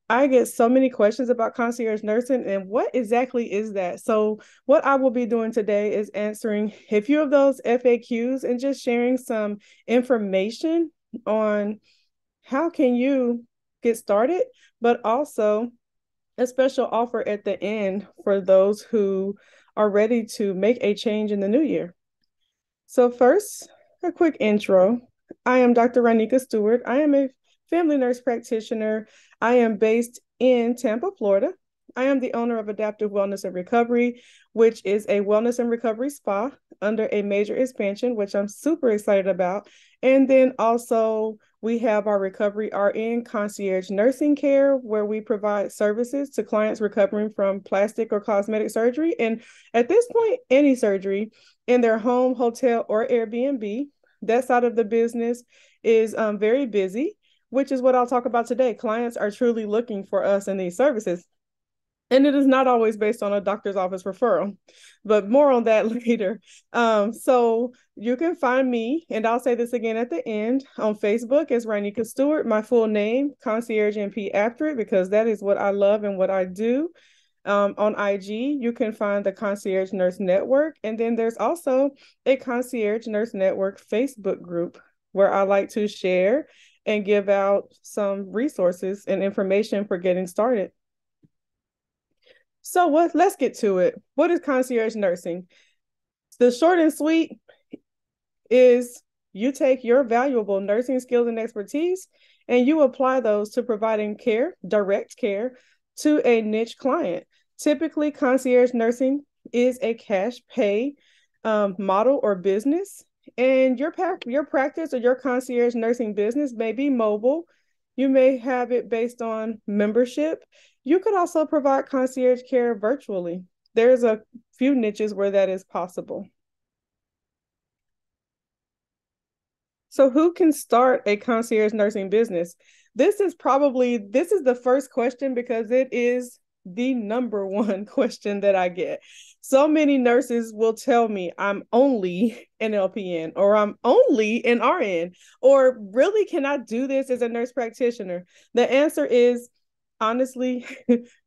I get so many questions about concierge nursing and what exactly is that? So, what I will be doing today is answering a few of those FAQs and just sharing some information on how can you get started, but also a special offer at the end for those who are ready to make a change in the new year. So, first, a quick intro. I am Dr. Ranika Stewart. I am a family nurse practitioner. I am based in Tampa, Florida. I am the owner of Adaptive Wellness and Recovery, which is a wellness and recovery spa under a major expansion, which I'm super excited about. And then also, we have our Recovery RN Concierge Nursing Care, where we provide services to clients recovering from plastic or cosmetic surgery. And at this point, any surgery in their home, hotel, or Airbnb. That side of the business is very busy, which is what I'll talk about today. Clients are truly looking for us in these services. And it is not always based on a doctor's office referral, but more on that later. So you can find me, and I'll say this again at the end, on Facebook as Ranika Stewart, my full name, Concierge NP after it, because that is what I love and what I do. On IG, you can find the Concierge Nurse Network. And then there's also a Concierge Nurse Network Facebook group where I like to share and give out some resources and information for getting started. So let's get to it. What is concierge nursing? The short and sweet is you take your valuable nursing skills and expertise and you apply those to providing care, direct care to a niche client. Typically, concierge nursing is a cash pay model or business, and your practice or your concierge nursing business may be mobile. You may have it based on membership. You could also provide concierge care virtually. There's a few niches where that is possible. So who can start a concierge nursing business? This is the first question because it is the number one question that I get. So many nurses will tell me I'm only an LPN or I'm only an RN or really can I do this as a nurse practitioner? The answer is honestly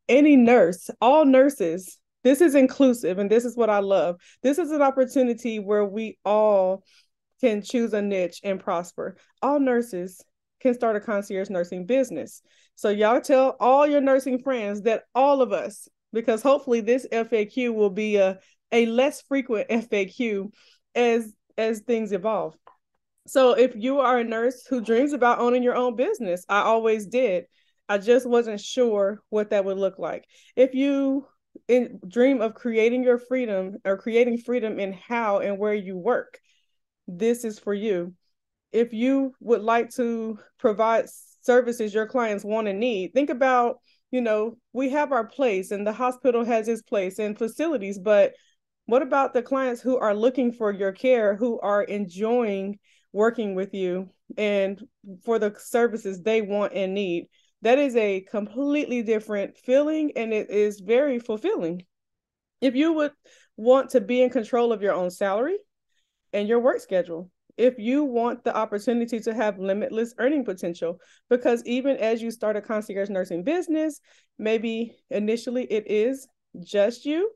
any nurse, all nurses. This is inclusive and this is what I love. This is an opportunity where we all can choose a niche and prosper. All nurses can start a concierge nursing business. So y'all tell all your nursing friends that all of us, because hopefully this FAQ will be a less frequent FAQ as things evolve. So if you are a nurse who dreams about owning your own business, I always did. I just wasn't sure what that would look like. If you dream of creating your freedom or creating freedom in how and where you work, this is for you. If you would like to provide services your clients want and need, think about, we have our place and the hospital has its place and facilities, but what about the clients who are looking for your care, who are enjoying working with you and for the services they want and need? That is a completely different feeling and it is very fulfilling. If you would want to be in control of your own salary, and your work schedule. If you want the opportunity to have limitless earning potential, because even as you start a concierge nursing business, maybe initially it is just you,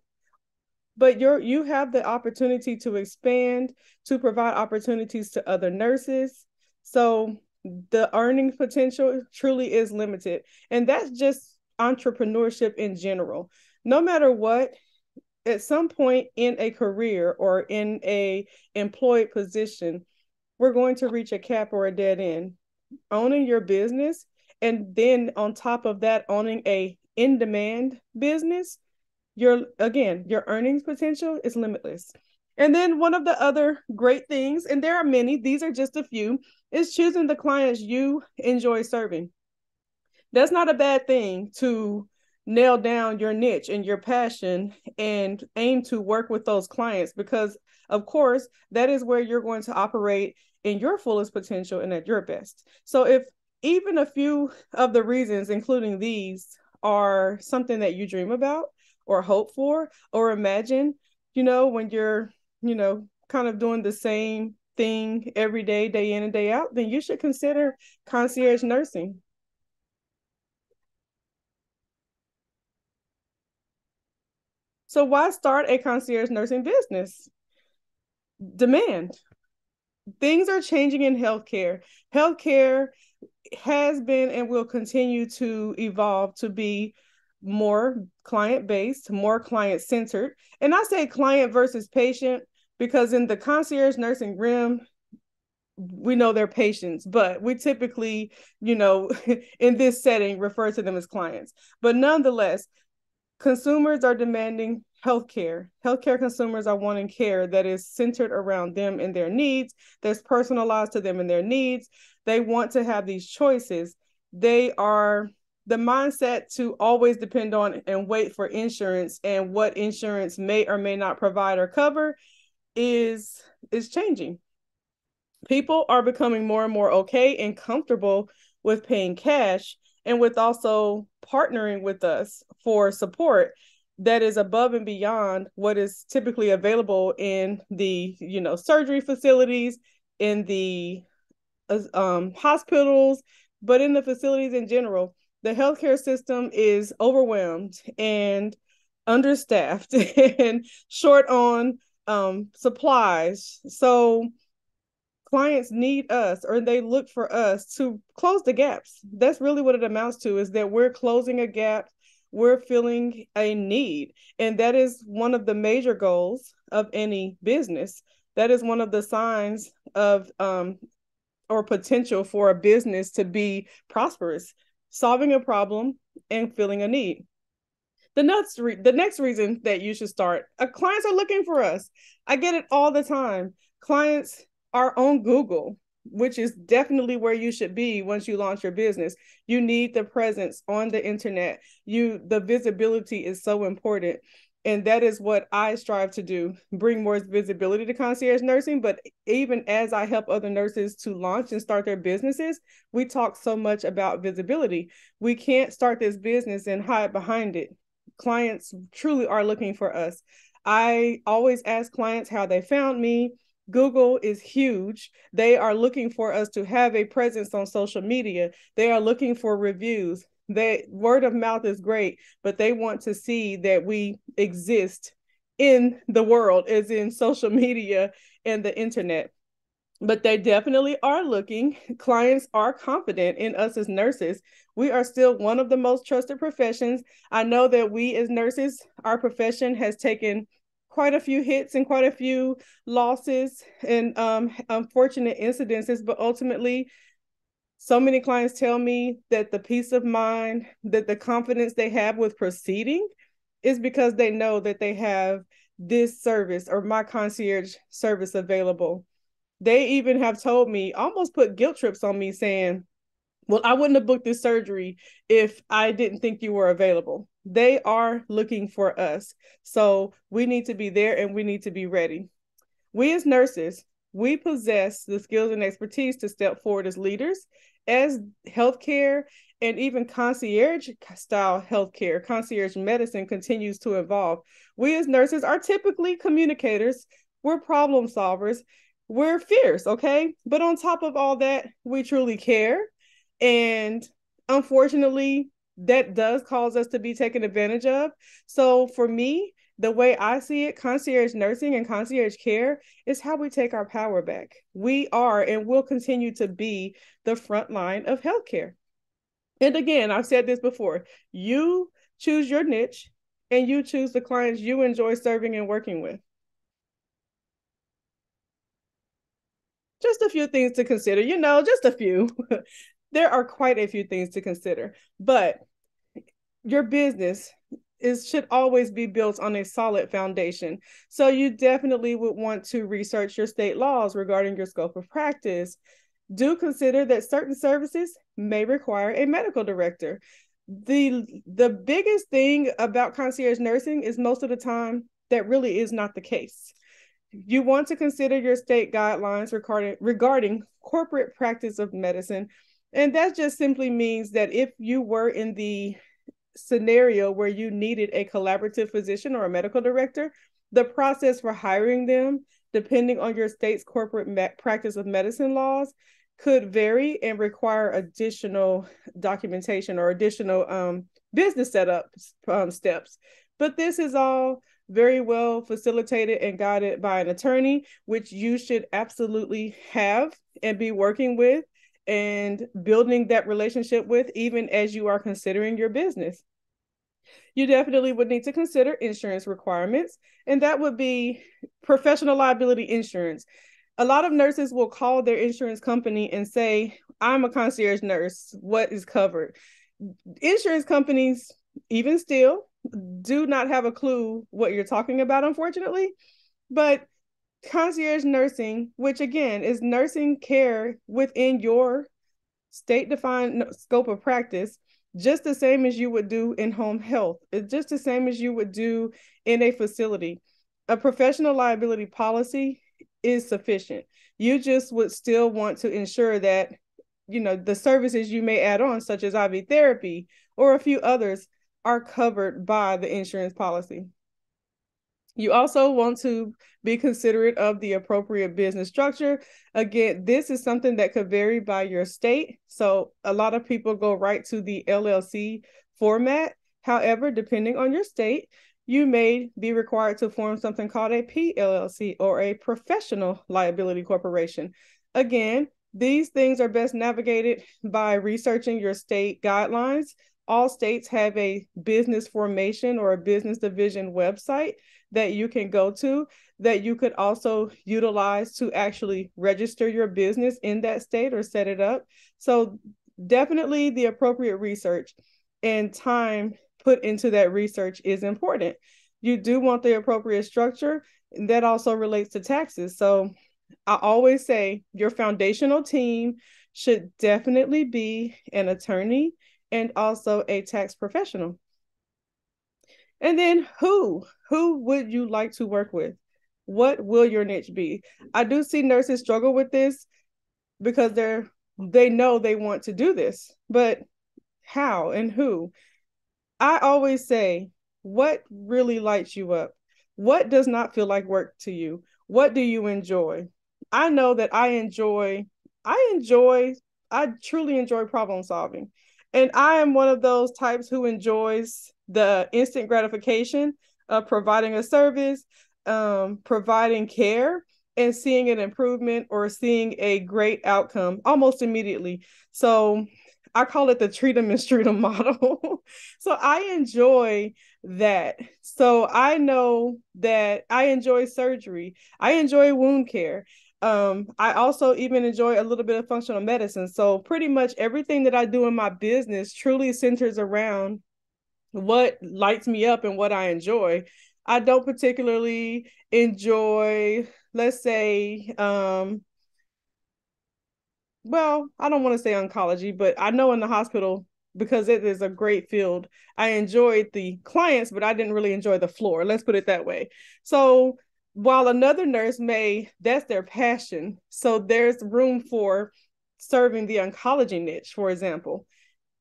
but you have the opportunity to expand, to provide opportunities to other nurses. So the earning potential truly is limited. And that's just entrepreneurship in general. No matter what, at some point in a career or in a employed position, we're going to reach a cap or a dead end. Owning your business, and then on top of that, owning a in-demand business, your earnings potential is limitless. And then one of the other great things, and there are many, these are just a few, is choosing the clients you enjoy serving. That's not a bad thing to nail down your niche and your passion and aim to work with those clients because of course that is where you're going to operate in your fullest potential and at your best. So if even a few of the reasons including these are something that you dream about or hope for or imagine, when you're kind of doing the same thing every day in and day out, then you should consider concierge nursing. So why start a concierge nursing business? Demand. Things are changing in healthcare. Healthcare has been and will continue to evolve to be more client-based, more client-centered. And I say client versus patient because in the concierge nursing realm, we know they're patients, but we typically, in this setting, refer to them as clients. But nonetheless, consumers are demanding healthcare. Healthcare consumers are wanting care that is centered around them and their needs, that's personalized to them and their needs. They want to have these choices. They are the mindset to always depend on and wait for insurance, and what insurance may or may not provide or cover is changing. People are becoming more and more okay and comfortable with paying cash and with also partnering with us for support that is above and beyond what is typically available in the surgery facilities, in the hospitals, but in the facilities in general. The healthcare system is overwhelmed and understaffed and short on supplies. So clients need us, or they look for us to close the gaps. That's really what it amounts to, is that we're closing a gap, we're filling a need. And that is one of the major goals of any business. That is one of the signs of or potential for a business to be prosperous, solving a problem and filling a need. The next reason that you should start, clients are looking for us. I get it all the time. Clients are on Google, which is definitely where you should be once you launch your business. You need the presence on the internet. The visibility is so important. And that is what I strive to do, bring more visibility to concierge nursing. But even as I help other nurses to launch and start their businesses, we talk so much about visibility. We can't start this business and hide behind it. Clients truly are looking for us. I always ask clients how they found me. Google is huge. They are looking for us to have a presence on social media. They are looking for reviews. Word of mouth is great, but they want to see that we exist in the world, as in social media and the internet. But they definitely are looking. Clients are confident in us as nurses. We are still one of the most trusted professions. I know that we as nurses, our profession has taken quite a few hits and quite a few losses and unfortunate incidences, but ultimately, so many clients tell me that the peace of mind, that the confidence they have with proceeding is because they know that they have this service or my concierge service available. They even have told me, almost put guilt trips on me, saying, well, I wouldn't have booked this surgery if I didn't think you were available. They are looking for us. So we need to be there and we need to be ready. We as nurses, we possess the skills and expertise to step forward as leaders, as healthcare and even concierge style healthcare, concierge medicine continues to evolve. We as nurses are typically communicators. We're problem solvers. We're fierce, okay? But on top of all that, we truly care. And unfortunately, that does cause us to be taken advantage of. So for me, the way I see it, concierge nursing and concierge care is how we take our power back. We are and will continue to be the front line of healthcare. And again, I've said this before, you choose your niche and you choose the clients you enjoy serving and working with. Just a few things to consider, just a few. There are quite a few things to consider, but your business should always be built on a solid foundation. So you definitely would want to research your state laws regarding your scope of practice. Do consider that certain services may require a medical director. The biggest thing about concierge nursing is most of the time that really is not the case. You want to consider your state guidelines regarding corporate practice of medicine. And that just simply means that if you were in the scenario where you needed a collaborative physician or a medical director, the process for hiring them, depending on your state's corporate practice of medicine laws, could vary and require additional documentation or additional business setup steps. But this is all very well facilitated and guided by an attorney, which you should absolutely have and be working with and building that relationship with, even as you are considering your business. You definitely would need to consider insurance requirements, and that would be professional liability insurance. A lot of nurses will call their insurance company and say, I'm a concierge nurse. What is covered? Insurance companies, even still, do not have a clue what you're talking about, unfortunately. But concierge nursing, which again is nursing care within your state defined scope of practice, just the same as you would do in home health. It's just the same as you would do in a facility. A professional liability policy is sufficient. You just would still want to ensure that, the services you may add on, such as IV therapy or a few others, are covered by the insurance policy. You also want to be considerate of the appropriate business structure. Again, this is something that could vary by your state. So a lot of people go right to the LLC format. However, depending on your state, you may be required to form something called a PLLC or a professional liability corporation. Again, these things are best navigated by researching your state guidelines. All states have a business formation or a business division website that you can go to, that you could also utilize to actually register your business in that state or set it up. So definitely the appropriate research and time put into that research is important. You do want the appropriate structure, and that also relates to taxes. So I always say your foundational team should definitely be an attorney and also a tax professional. And then who would you like to work with? What will your niche be? I do see nurses struggle with this because they know they want to do this, but how and who? I always say, what really lights you up? What does not feel like work to you? What do you enjoy? I know that I truly enjoy problem solving. And I am one of those types who enjoys the instant gratification of providing a service, providing care, and seeing an improvement or seeing a great outcome almost immediately. So I call it the treat them and street them model. So I enjoy that. So I know that I enjoy surgery. I enjoy wound care. I also even enjoy a little bit of functional medicine. So pretty much everything that I do in my business truly centers around what lights me up and what I enjoy. I don't particularly enjoy, let's say, well, I don't want to say oncology, but I know in the hospital, because it is a great field, I enjoyed the clients, but I didn't really enjoy the floor. Let's put it that way. So while another nurse that's their passion. So there's room for serving the oncology niche, for example,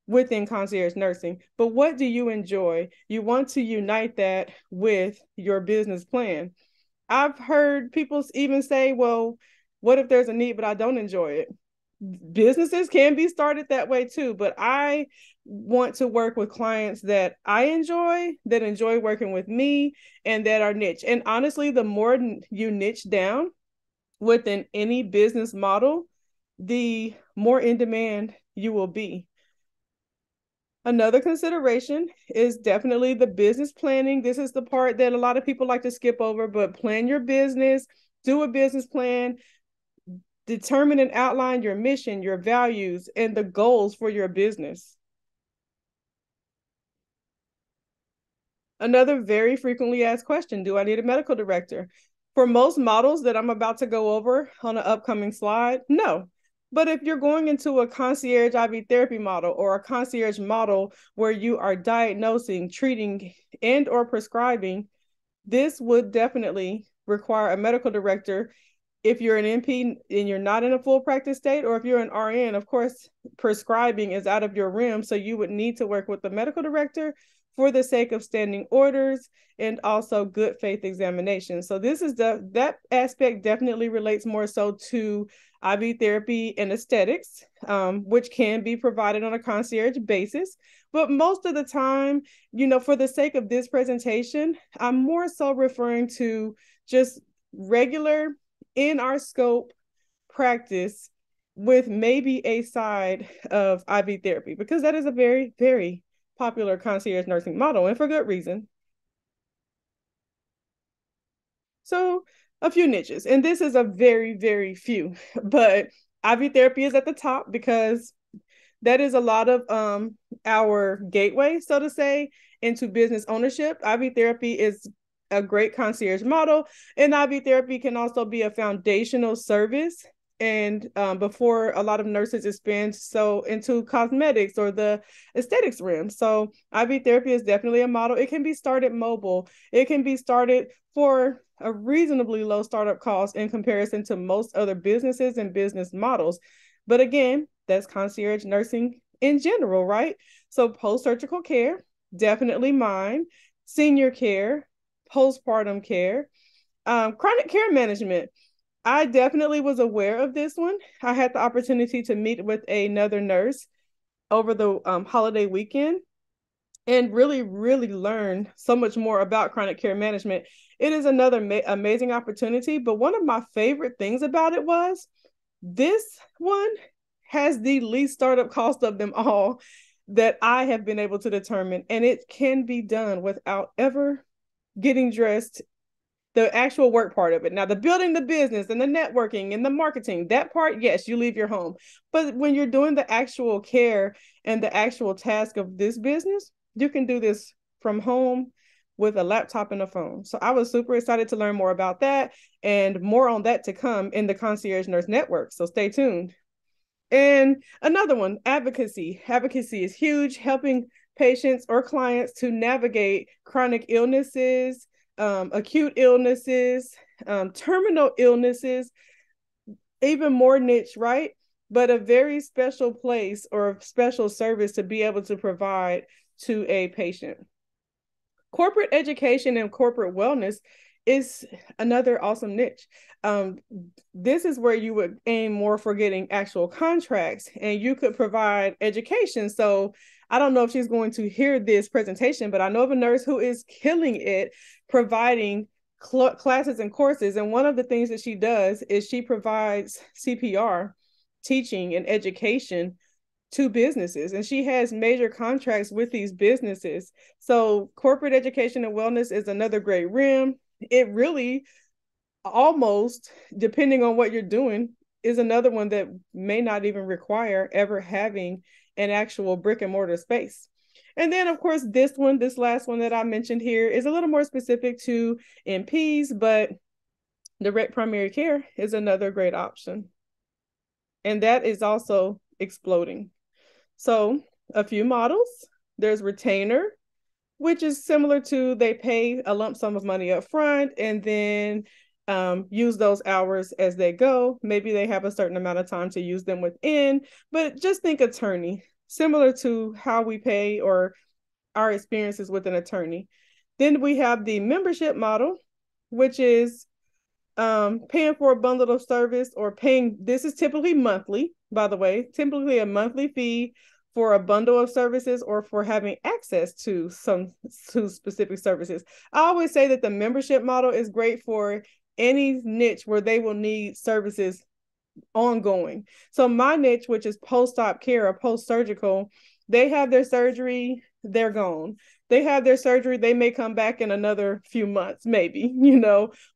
within concierge nursing. But what do you enjoy? You want to unite that with your business plan. I've heard people even say, well, what if there's a need, but I don't enjoy it? Businesses can be started that way too, but I want to work with clients that I enjoy, that enjoy working with me, and that are niche. And honestly, the more you niche down within any business model, the more in demand you will be. Another consideration is definitely the business planning. This is the part that a lot of people like to skip over, but plan your business, do a business plan, determine and outline your mission, your values, and the goals for your business. Another very frequently asked question, do I need a medical director? For most models that I'm about to go over on an upcoming slide, no. But if you're going into a concierge IV therapy model or a concierge model where you are diagnosing, treating, and or prescribing, this would definitely require a medical director. If you're an NP and you're not in a full practice state, or if you're an RN, of course, prescribing is out of your realm. So you would need to work with the medical director for the sake of standing orders and also good faith examination. So this is that aspect definitely relates more so to IV therapy and aesthetics, which can be provided on a concierge basis. But most of the time, for the sake of this presentation, I'm more so referring to just regular in our scope practice with maybe a side of IV therapy, because that is a very, very popular concierge nursing model, and for good reason. So a few niches, and this is a very, very few, but IV therapy is at the top because that is a lot of our gateway, so to say, into business ownership. IV therapy is a great concierge model, and IV therapy can also be a foundational service. And before a lot of nurses expand so into cosmetics or the aesthetics realm. So IV therapy is definitely a model. It can be started mobile. It can be started for a reasonably low startup cost in comparison to most other businesses and business models. But again, that's concierge nursing in general, right? So post-surgical care, definitely mine. Senior care, postpartum care, chronic care management. I definitely was aware of this one. I had the opportunity to meet with another nurse over the holiday weekend and really, really learn so much more about chronic care management. It is another amazing opportunity, but one of my favorite things about it was this one has the least startup cost of them all that I have been able to determine, and it can be done without ever getting dressed, the actual work part of it. Now, the building the business and the networking and the marketing, that part, yes, you leave your home. But when you're doing the actual care and the actual task of this business, you can do this from home with a laptop and a phone. So I was super excited to learn more about that, and more on that to come in the Concierge Nurse Network. So stay tuned. And another one, advocacy. Advocacy is huge, helping patients or clients to navigate chronic illnesses, acute illnesses, terminal illnesses, even more niche, right? But a very special place or a special service to be able to provide to a patient. Corporate education and corporate wellness is another awesome niche. This is where you would aim more for getting actual contracts, and you could provide education. So I don't know if she's going to hear this presentation, but I know of a nurse who is killing it providing classes and courses. And one of the things that she does is she provides CPR teaching and education to businesses, and she has major contracts with these businesses. So corporate education and wellness is another great rim. It really almost, depending on what you're doing, is another one that may not even require ever having an actual brick and mortar space. And then, of course, this last one that I mentioned here is a little more specific to NPs, but direct primary care is another great option. And that is also exploding. So a few models. There's retainer, which is similar to they pay a lump sum of money up front and then use those hours as they go. Maybe they have a certain amount of time to use them within, but just think attorney, similar to how we pay or our experiences with an attorney. Then we have the membership model, which is paying for a bundle of service or paying, this is typically monthly, by the way, typically a monthly fee for a bundle of services or for having access to specific services. I always say that the membership model is great for any niche where they will need services ongoing. So my niche, which is post-op care or post-surgical, they have their surgery, they're gone. They have their surgery, they may come back in another few months, maybe,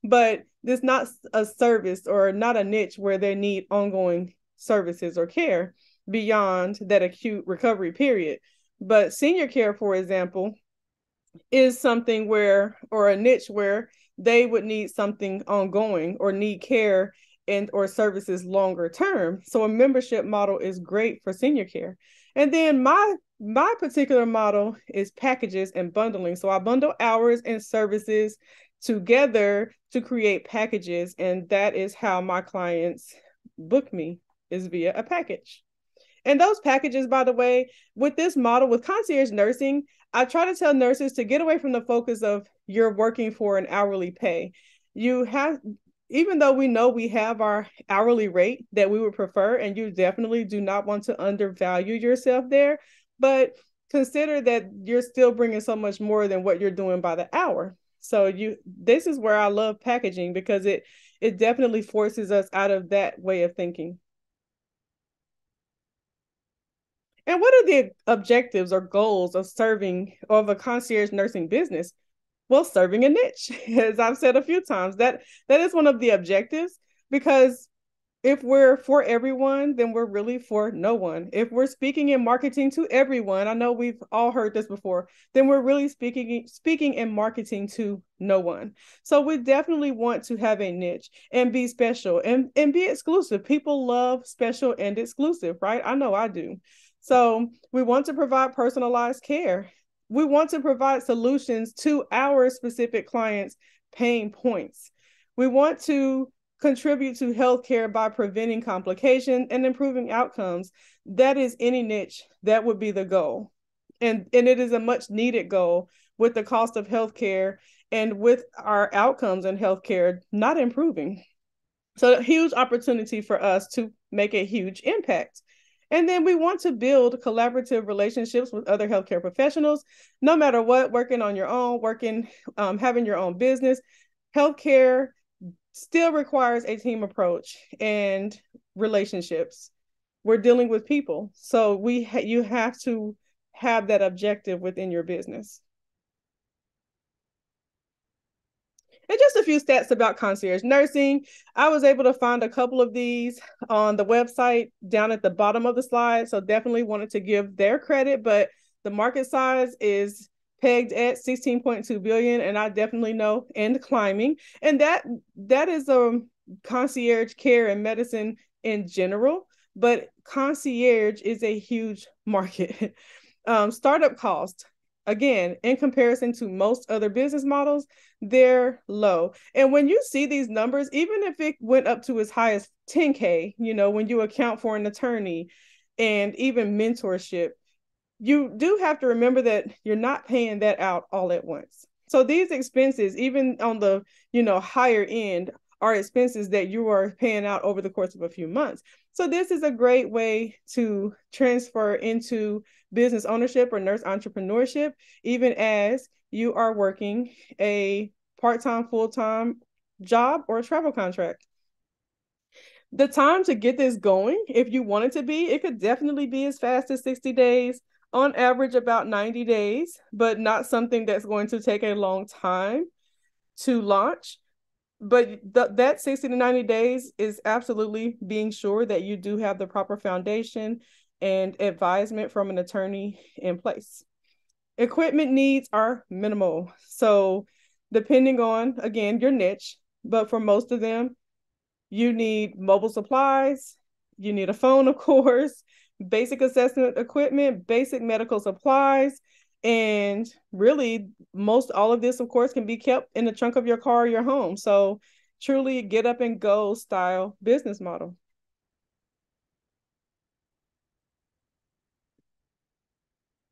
but it's not a service or not a niche where they need ongoing services or care beyond that acute recovery period. But senior care, for example, is something where, or a niche where they would need something ongoing or need care and or services longer term. So a membership model is great for senior care. And then my particular model is packages and bundling. So I bundle hours and services together to create packages. And that is how my clients book me, is via a package. And those packages, by the way, with this model, with concierge nursing, I try to tell nurses to get away from the focus of you're working for an hourly pay. You have, even though we know we have our hourly rate that we would prefer, and you definitely do not want to undervalue yourself there, but consider that you're still bringing so much more than what you're doing by the hour. So this is where I love packaging, because it definitely forces us out of that way of thinking. And what are the objectives or goals of serving of a concierge nursing business? Well, serving a niche, as I've said a few times, that is one of the objectives, because if we're for everyone, then we're really for no one. If we're speaking and marketing to everyone, I know we've all heard this before, then we're really speaking and marketing to no one. So we definitely want to have a niche and be special and be exclusive. People love special and exclusive, right? I know I do. So we want to provide personalized care. We want to provide solutions to our specific clients' pain points. We want to contribute to healthcare by preventing complications and improving outcomes. That is any niche. That would be the goal. And it is a much needed goal with the cost of healthcare and with our outcomes in healthcare not improving. So a huge opportunity for us to make a huge impact. And then we want to build collaborative relationships with other healthcare professionals, no matter what, working on your own, having your own business. Healthcare still requires a team approach and relationships. We're dealing with people. So you have to have that objective within your business. And just a few stats about concierge nursing. I was able to find a couple of these on the website down at the bottom of the slide. So definitely wanted to give their credit, but the market size is pegged at 16.2 billion, and I definitely know, and climbing. And that is concierge care and medicine in general, but concierge is a huge market. Startup cost, again, in comparison to most other business models, they're low. And when you see these numbers, even if it went up to as high as 10K, when you account for an attorney and even mentorship, you do have to remember that you're not paying that out all at once. So these expenses, even on the, higher end, are expenses that you are paying out over the course of a few months. So this is a great way to transfer into business ownership or nurse entrepreneurship, even as you are working a part-time, full-time job or a travel contract. The time to get this going, if you want it to be, it could definitely be as fast as 60 days, on average about 90 days, but not something that's going to take a long time to launch. But that 60 to 90 days is absolutely being sure that you do have the proper foundation and advisement from an attorney in place. Equipment needs are minimal. So depending on, again, your niche, but for most of them, you need mobile supplies, you need a phone, of course, basic assessment equipment, basic medical supplies, and really most all of this, of course, can be kept in the trunk of your car or your home. So truly get up and go style business model.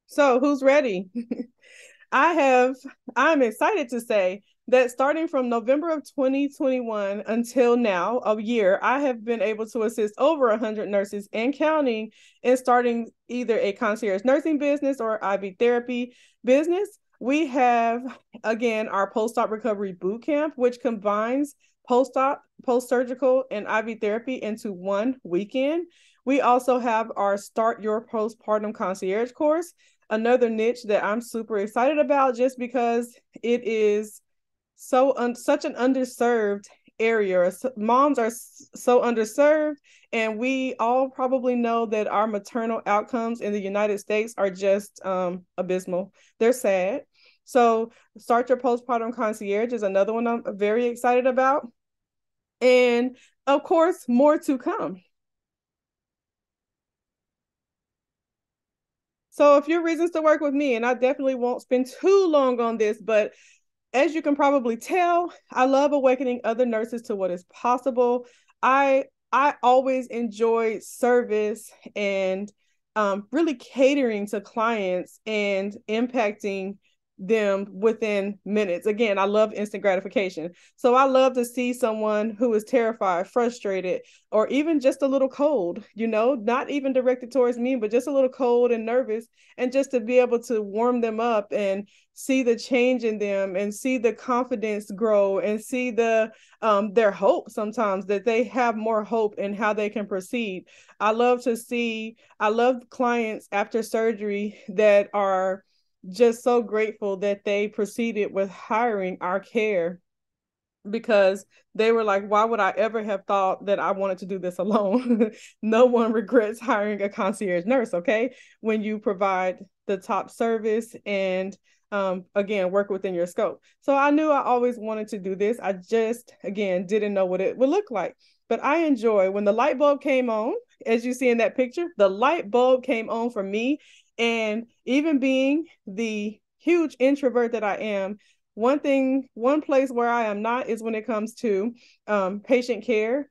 So who's ready? I'm excited to say that starting from November of 2021 until now, a year, I have been able to assist over 100 nurses and counting in starting either a concierge nursing business or IV therapy business. We have, again, our post-op recovery boot camp, which combines post-op, post-surgical, and IV therapy into one weekend. We also have our Start Your Postpartum Concierge course, another niche that I'm super excited about just because it is such an underserved area. Moms are so underserved, and we all probably know that our maternal outcomes in the United States are just abysmal. They're sad. So Start Your Postpartum Concierge is another one I'm very excited about. And of course, more to come. So a few reasons to work with me, and I definitely won't spend too long on this, but as you can probably tell, I love awakening other nurses to what is possible. I always enjoy service and really catering to clients and impacting them within minutes. Again, I love instant gratification. So I love to see someone who is terrified, frustrated, or even just a little cold, not even directed towards me, but just a little cold and nervous. And just to be able to warm them up and see the change in them and see the confidence grow and see their hope sometimes, that they have more hope in how they can proceed. I love clients after surgery that are just so grateful that they proceeded with hiring our care, because they were like, why would I ever have thought that I wanted to do this alone? No one regrets hiring a concierge nurse, okay? When you provide the top service and again, work within your scope. So I knew I always wanted to do this. I just, again, didn't know what it would look like. But I enjoy when the light bulb came on, as you see in that picture, the light bulb came on for me. And even being the huge introvert that I am, one place where I am not is when it comes to patient care,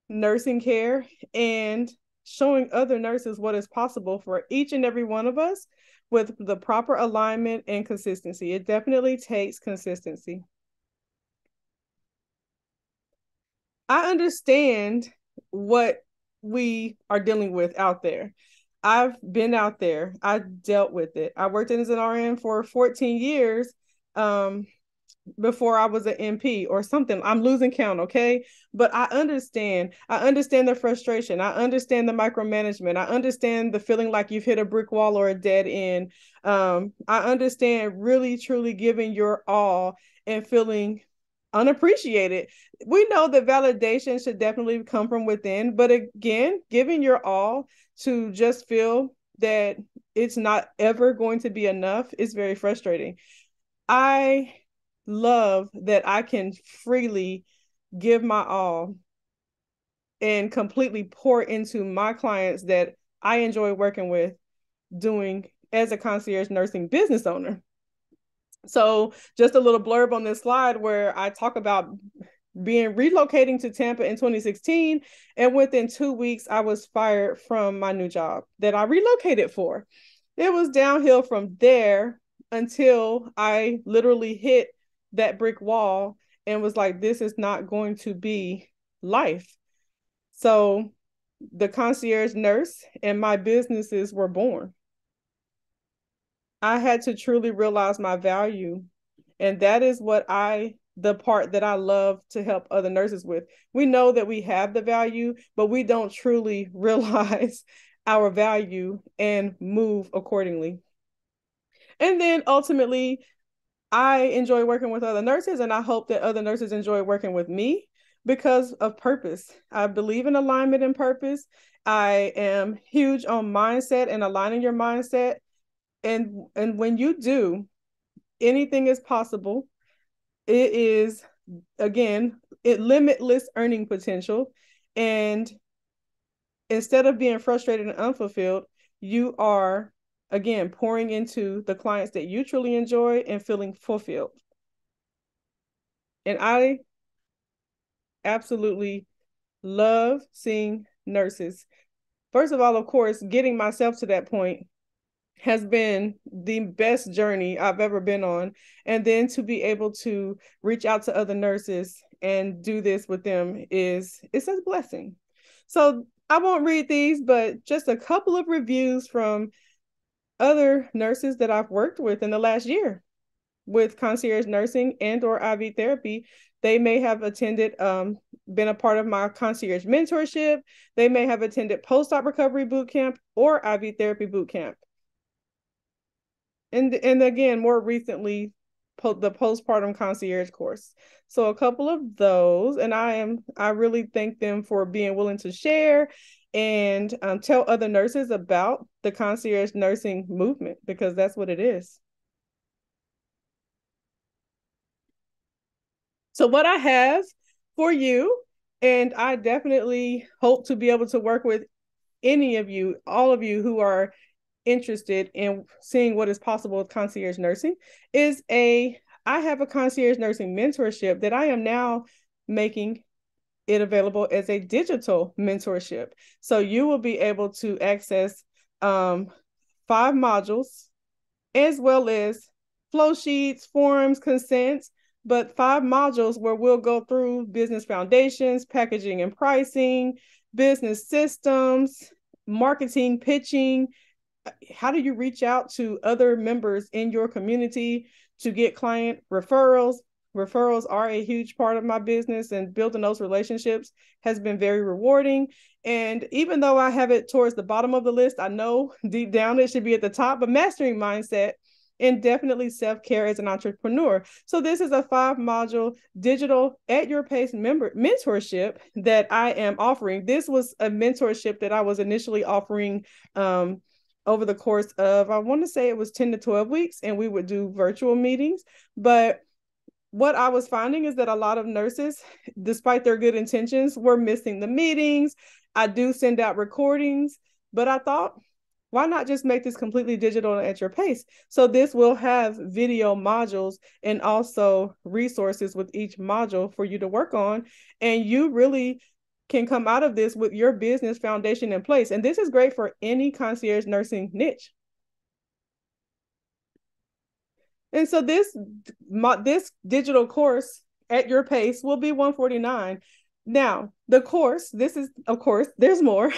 nursing care, and showing other nurses what is possible for each and every one of us with the proper alignment and consistency. It definitely takes consistency. I understand what we are dealing with out there. I've been out there. I dealt with it. I worked as an RN for 14 years. Before I was an MP or something. I'm losing count, okay? But I understand. I understand the frustration. I understand the micromanagement. I understand the feeling like you've hit a brick wall or a dead end. I understand really, truly giving your all and feeling unappreciated. We know that validation should definitely come from within, but again, giving your all to just feel that it's not ever going to be enough is very frustrating. I love that I can freely give my all and completely pour into my clients that I enjoy working with, doing as a concierge nursing business owner. So just a little blurb on this slide where I talk about relocating to Tampa in 2016. And within 2 weeks, I was fired from my new job that I relocated for. It was downhill from there until I literally hit that brick wall and was like, this is not going to be life. So the concierge nurse and my businesses were born. I had to truly realize my value. And that is the part that I love to help other nurses with. We know that we have the value, but we don't truly realize our value and move accordingly. And then ultimately, I enjoy working with other nurses, and I hope that other nurses enjoy working with me because of purpose. I believe in alignment and purpose. I am huge on mindset and aligning your mindset. And when you do, anything is possible. It is, again, limitless earning potential. And instead of being frustrated and unfulfilled, you are, again, pouring into the clients that you truly enjoy and feeling fulfilled. And I absolutely love seeing nurses. First of all, of course, getting myself to that point has been the best journey I've ever been on. And then to be able to reach out to other nurses and do this with them it's a blessing. So I won't read these, but just a couple of reviews from other nurses that I've worked with in the last year with concierge nursing and or IV therapy. They may have attended, been a part of my concierge mentorship. They may have attended post-op recovery boot camp or IV therapy boot camp. And again, more recently, the postpartum concierge course. So a couple of those, and I really thank them for being willing to share and tell other nurses about the concierge nursing movement, because that's what it is. So what I have for you, and I definitely hope to be able to work with any of you, all of you who are interested in seeing what is possible with concierge nursing, I have a concierge nursing mentorship that I am now making it available as a digital mentorship. So you will be able to access 5 modules, as well as flow sheets, forms, consents, but 5 modules where we'll go through business foundations, packaging and pricing, business systems, marketing, pitching. How do you reach out to other members in your community to get client referrals? Referrals are a huge part of my business, and building those relationships has been very rewarding. And even though I have it towards the bottom of the list, I know deep down it should be at the top, but mastering mindset and definitely self-care as an entrepreneur. So this is a 5-module digital at your pace mentorship that I am offering. This was a mentorship that I was initially offering over the course of, I want to say it was 10 to 12 weeks, and we would do virtual meetings. But what I was finding is that a lot of nurses, despite their good intentions, were missing the meetings. I do send out recordings, but I thought, why not just make this completely digital at your pace? So this will have video modules and also resources with each module for you to work on. And you really can come out of this with your business foundation in place. And this is great for any concierge nursing niche. And so this digital course at your pace will be $149. Now, the course, this is, of course, there's more.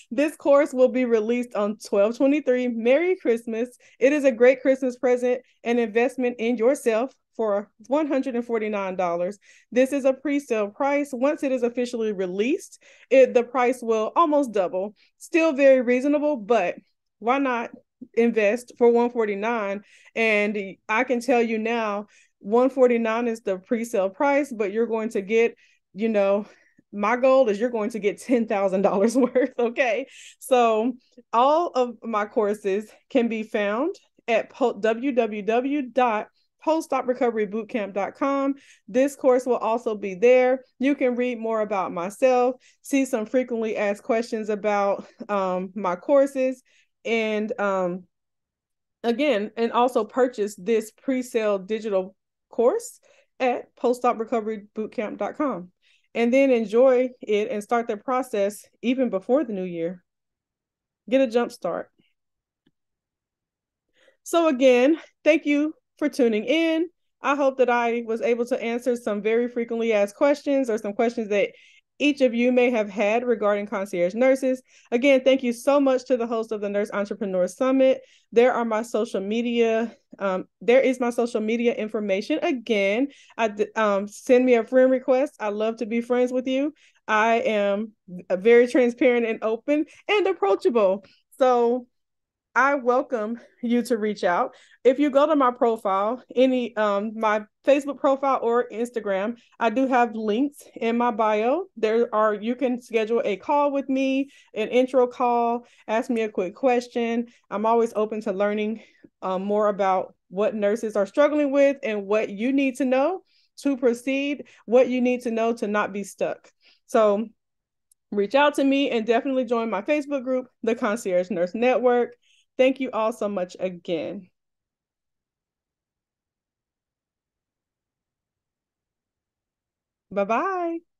This course will be released on 12/23. Merry Christmas. It is a great Christmas present and investment in yourself for $149. This is a pre-sale price. Once it is officially released, the price will almost double. Still very reasonable, but why not invest for $149? And I can tell you now, $149 is the pre-sale price, but you're going to get, my goal is you're going to get $10,000 worth. Okay. So all of my courses can be found at www.postoprecoverybootcamp.com. This course will also be there. You can read more about myself, see some frequently asked questions about my courses, and again, and also purchase this pre-sale digital course at postoprecoverybootcamp.com. And then enjoy it and start the process even before the new year. Get a jump start. So again, thank you for tuning in. I hope that I was able to answer some very frequently asked questions, or some questions that each of you may have had regarding concierge nurses. Again, thank you so much to the host of the Nurse Entrepreneur Summit. There is my social media information. Again, send me a friend request. I love to be friends with you. I am very transparent and open and approachable. So I welcome you to reach out. If you go to my profile, my Facebook profile or Instagram, I do have links in my bio. You can schedule a call with me, an intro call, ask me a quick question. I'm always open to learning more about what nurses are struggling with and what you need to know to proceed, what you need to know to not be stuck. So reach out to me and definitely join my Facebook group, the Concierge Nurse Network. Thank you all so much again. Bye-bye.